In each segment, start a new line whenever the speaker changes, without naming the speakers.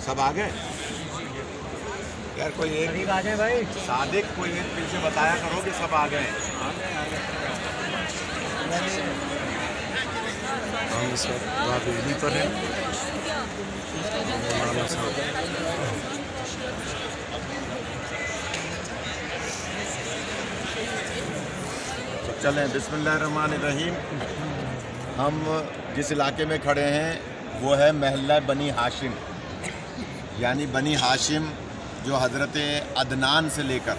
सब आ गए यार? कोई एक
आ जाए भाई।
सादिक कोई एक फिर से बताया करो कि सब आ गए।
हम इस वक्त बाबेली पर हैं। मौलाना साहब
तो चलें, बिस्मिल्लाहिर्रहमानिर्रहीम। हम जिस इलाके में खड़े हैं वो है महल्ला बनी हाशिम, यानी बनी हाशिम जो हज़रत अदनान से लेकर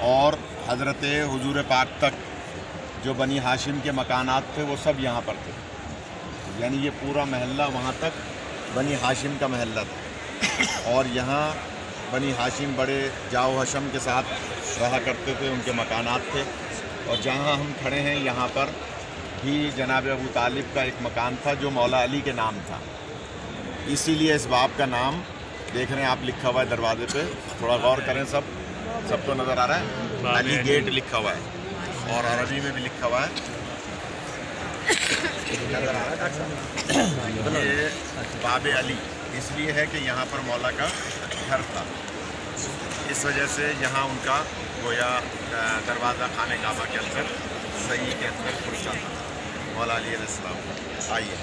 और हज़रत हुजूर पाक तक जो बनी हाशिम के मकानात थे वो सब यहाँ पर थे। यानी ये पूरा महल्ला वहाँ तक बनी हाशिम का महल्ला था और यहाँ बनी हाशिम बड़े जाओ हशम के साथ रहा करते थे, उनके मकानात थे। और जहाँ हम खड़े हैं यहाँ पर भी जनाब अबू तालिब का एक मकान था जो मौला अली के नाम था, इसीलिए इस बाब का नाम देख रहे हैं आप लिखा हुआ है दरवाजे पे। थोड़ा गौर करें, सबको नज़र आ रहा है अली गेट लिखा हुआ है और अरबी में भी लिखा हुआ है, नज़र आ रहा है। ये बाब अली इसलिए है कि यहाँ पर मौला का घर था, इस वजह से यहाँ उनका गोया दरवाज़ा खाने काबा के अंदर सही के अंदर खुलता था। मौला अली अलैहिस्सलाम। आइए